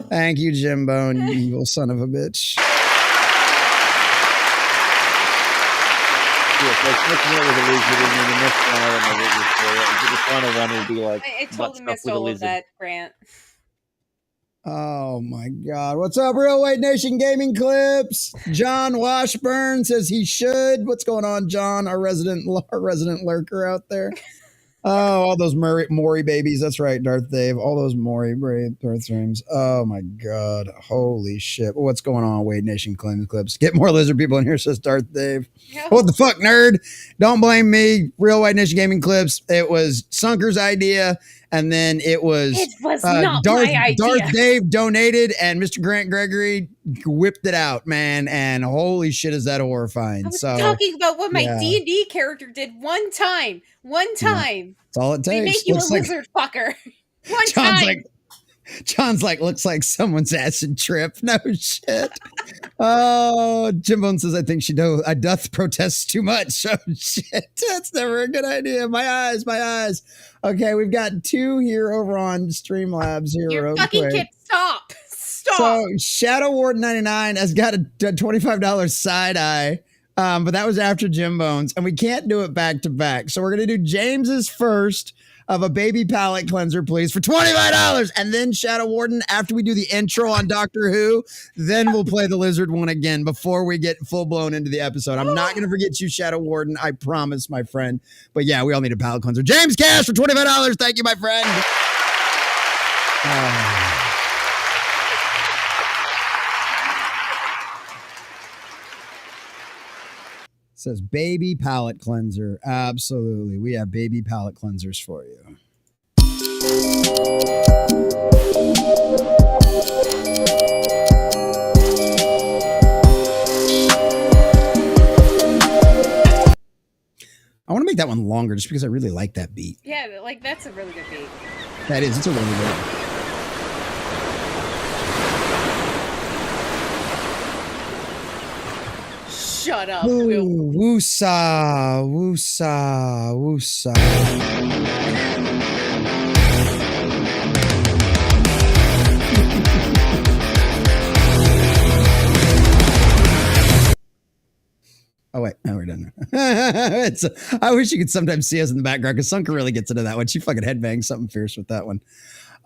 Thank you, Jim Bone, you evil son of a bitch. Yeah, so it's making out with a lizard, and then the next one, I don't know what you'll call it. The final one will be like I butt totally stuff missed with a all of lizard. that, Grant. Oh my God. What's up, Real White Nation Gaming Clips? John Washburn says he should. What's going on, John? Our resident lurker out there. Oh, all those Maury babies. That's right, Darth Dave. All those Maury birth streams. Oh my God. Holy shit. What's going on, Wade Nation Claims Clips? Get more lizard people in here, says Darth Dave. No. What the fuck, nerd? Don't blame me. Real White Nation Gaming Clips. It was Sunker's idea, and then it was It was not Darth, my idea. Darth Dave donated, and Mr. Grant Gregory whipped it out, man. And holy shit, is that horrifying? I was So talking about what my yeah. D&D character did one time. One time. that's all it They takes. make you a Looks like, lizard fucker. One John's time. like, John's like, looks like someone's acid trip. No shit. Oh, Jim Bone says, I think I doth protest too much. Oh shit. That's never a good idea. My eyes. Okay, we've got 2 here over on Streamlabs here. You're real fucking quick. kid. Stop. So Shadow Ward 99 has got a $25 side eye. But that was after Jim Bones, and we can't do it back to back. So we're gonna do James's first of a baby palette cleanser, please, for $25, and then Shadow Warden after we do the intro on Doctor Who. Then we'll play the lizard one again before we get full blown into the episode. I'm not gonna forget you, Shadow Warden. I promise, my friend. But yeah, we all need a palette cleanser. James Cash for $25. Thank you, my friend. Says baby palette cleanser. Absolutely. We have baby palette cleansers for you. I want to make that one longer just because I really like that beat. Yeah, like that's a really good beat. That is. It's a really good one. Shut up, Will. Woosa. Oh, wait. No, we're done. I wish you could sometimes see us in the background because Sunker really gets into that one. She fucking headbangs something fierce with that one.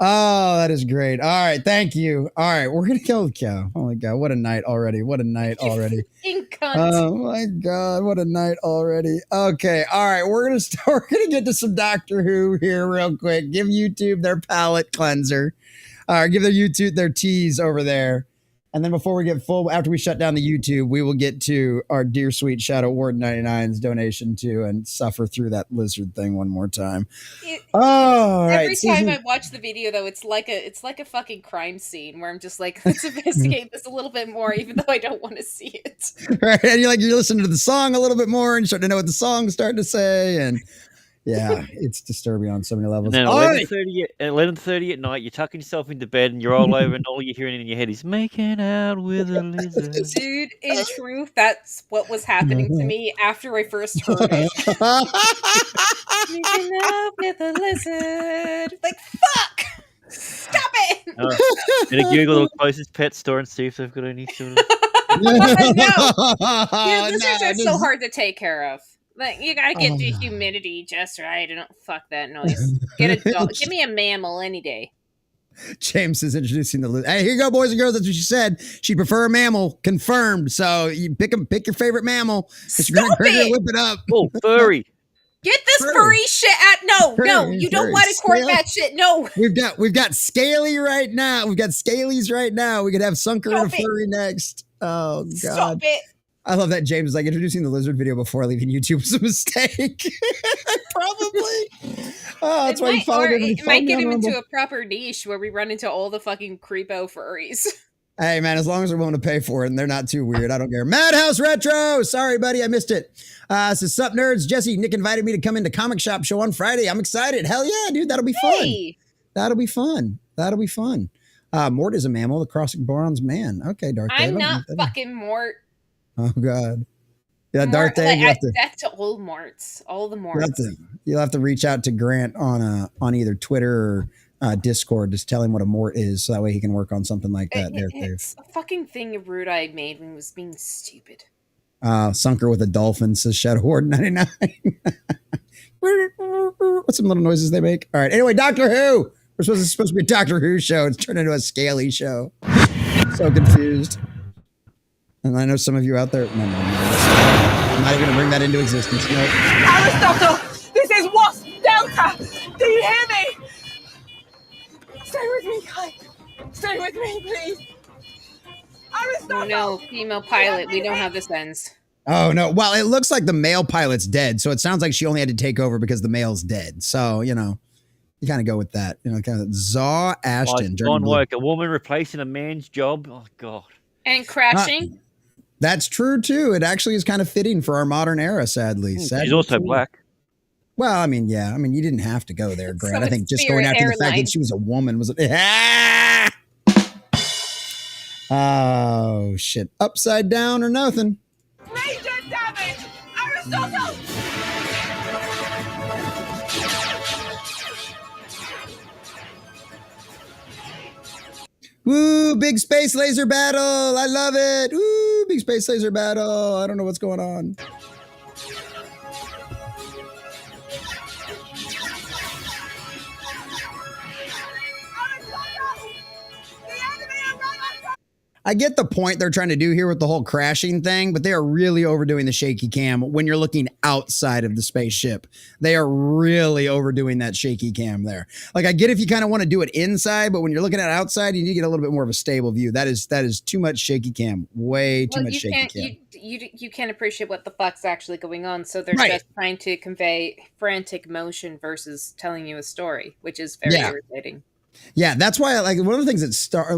Oh, that is great. All right. Thank you. All right. We're going to go. Cow. Oh, my God. What a night already. What a night already. Oh, my God. What a night already. Okay. All right. We're going to get to some Doctor Who here real quick. Give YouTube their palette cleanser. Give their YouTube their tease over there. And then before we get full, after we shut down the YouTube, we will get to our dear sweet Shadow Ward 99's donation to and suffer through that lizard thing one more time. Every time I watch the video, though, it's like a fucking crime scene where I'm just like, let's investigate this a little bit more, even though I don't want to see it. Right, and you're listening to the song a little bit more and starting to know what the song's starting to say, and yeah, it's disturbing on so many levels. And then 11:30 at night, you're tucking yourself into bed and you're all over, and all you're hearing in your head is making out with a lizard. Dude, in truth, that's what was happening to me after I first heard it. Making out with a lizard. Like, fuck! Stop it! Gonna Google the closest pet store and see if they've got any sort of. No. Dude, lizards are so hard to take care of. Like, you gotta get the humidity just right. I don't fuck that noise. Get a dog. Give me a mammal any day. James is introducing the lizard. Hey, here you go, boys and girls. That's what she said. She'd prefer a mammal. Confirmed. So you pick your favorite mammal. Stop it! Whip it up. Oh, furry. Get this furry shit out. No, you don't want to court that shit. No. We've got Scaly right now. We've got Scalies right now. We could have Sunker and a furry next. Oh, God. Stop it. I love that James is like introducing the lizard video before leaving YouTube was a mistake. Probably. Oh, that's why you followed him. It might get him into a proper niche where we run into all the fucking creepo furries. Hey, man, as long as they're willing to pay for it and they're not too weird, I don't care. Madhouse Retro! Sorry, buddy, I missed it. So, sup, nerds? Jesse, Nick invited me to come into Comic Shop Show on Friday. I'm excited. Hell yeah, dude, that'll be fun. That'll be fun. Mort is a mammal, the crossing Boron's man. Okay, Darth Dave. I'm not fucking Mort. Oh, God. Yeah, Darth Dave. Back to old Morts. All the Morts. You'll have to reach out to Grant on either Twitter or Discord. Just tell him what a Mort is so that way he can work on something like that. It's a fucking thing Rude-Eye made when he was being stupid. Sunker with a dolphin, says Shadow Ward 99. What's some little noises they make? All right. Anyway, Doctor Who. It's supposed to be a Doctor Who show. It's turned into a Scaly show. So confused. And I know some of you out there. No. I'm not even going to bring that into existence. No. Aristotle, this is Wasp Delta. Do you hear me? Stay with me, Kai. Stay with me, please. Aristotle. Oh no, female pilot. We know how this ends. Oh no. Well, it looks like the male pilot's dead, so it sounds like she only had to take over because the male's dead. So you kind of go with that. Kind of Zaw Ashton. On work, a woman replacing a man's job. Oh God. And crashing. That's true too. It actually is kind of fitting for our modern era, sadly. She's also black. Well, I mean, yeah. I mean, you didn't have to go there, Grant. So I think it's just going Spirit after the fact Airlines. that she was a woman was. Ah! Oh, shit. Upside down or nothing. Major damage! Aristotle! Woo, big space laser battle. I love it. Woo, big space laser battle. I don't know what's going on. I get the point they're trying to do here with the whole crashing thing, but they are really overdoing the shaky cam when you're looking outside of the spaceship. They are really overdoing that shaky cam there. Like, I get if you kind of want to do it inside, but when you're looking at outside, you need to get a little bit more of a stable view. That is too much shaky cam. Way too much you shaky can't cam. you can't appreciate what the fuck's actually going on, so they're Right. just trying to convey frantic motion versus telling you a story, which is very Yeah. irritating. Yeah, that's why like one of the things that Star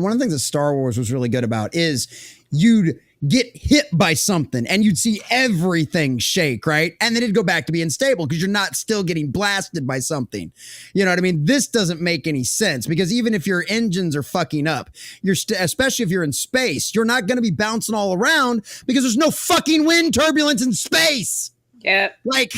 Wars was really good about is you'd get hit by something and you'd see everything shake, right? And then it'd go back to being stable because you're not still getting blasted by something. You know what I mean? This doesn't make any sense because even if your engines are fucking up, especially if you're in space, you're not going to be bouncing all around because there's no fucking wind turbulence in space. Yeah. Like,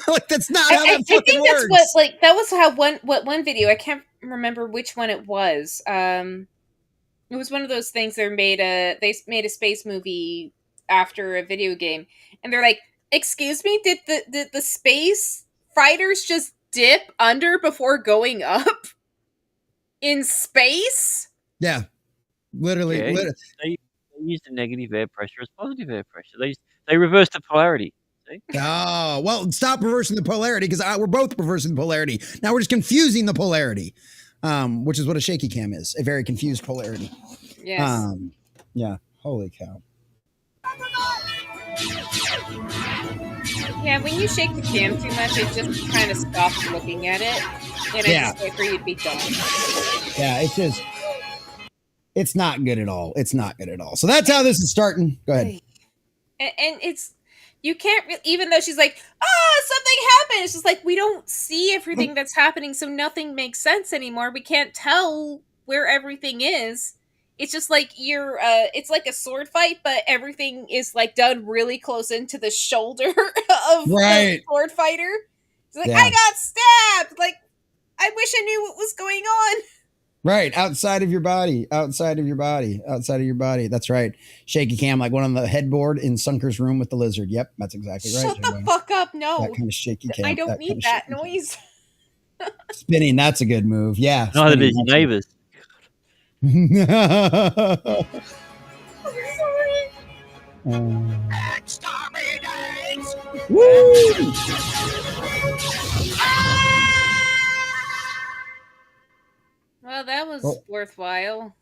like that's not how that I fucking think works. that's that was how one video, I can't remember which one it was. It was one of those things they made a space movie after a video game, and they're like, "Excuse me, did the space fighters just dip under before going up in space?" Yeah, literally. Yeah, they used the negative air pressure as positive air pressure. They reversed the polarity. See? Oh, well, stop reversing the polarity because we're both reversing the polarity. Now we're just confusing the polarity, which is what a shaky cam is, a very confused polarity. Yes. Yeah. Holy cow. Yeah, when you shake the cam too much, it just kind of stops looking at it, and I just wait for you to be done. Yeah, it's not good at all. It's not good at all. So that's how this is starting. Go ahead. And it's, you can't even though she's like, something happened. It's just like, we don't see everything that's happening, so nothing makes sense anymore. We can't tell where everything is. It's just like it's like a sword fight, but everything is like done really close into the shoulder of the sword fighter. It's like, I got stabbed. Like, I wish I knew what was going on. Right, outside of your body. That's right. Shaky cam, like one on the headboard in Sunker's room with the lizard. Yep, that's exactly right. Shut the fuck up! No, that kind of shaky cam. I don't need that noise. Spinning, that's a good move. Yeah. Neither did your neighbors. Exterminate! Woo! Well, that was worthwhile.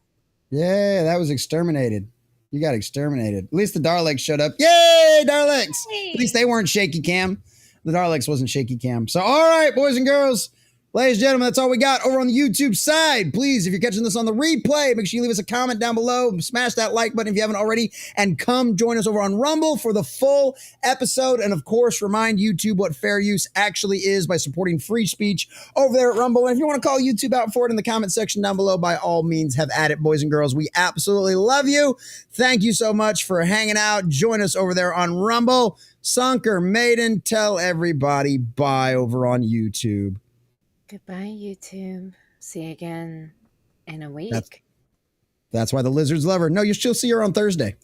Yeah, that was exterminated. You got exterminated. At least the Daleks showed up. Yay, Daleks! Hey. At least they weren't shaky cam. The Daleks wasn't shaky cam. So, all right, boys and girls, ladies and gentlemen, that's all we got over on the YouTube side. Please, if you're catching this on the replay, make sure you leave us a comment down below. Smash that like button if you haven't already. And come join us over on Rumble for the full episode. And, of course, remind YouTube what fair use actually is by supporting free speech over there at Rumble. And if you want to call YouTube out for it in the comment section down below, by all means, have at it, boys and girls. We absolutely love you. Thank you so much for hanging out. Join us over there on Rumble. Sunker Maiden, tell everybody bye over on YouTube. Goodbye, YouTube. See you again in a week. That's why the lizards love her. No, you'll still see her on Thursday.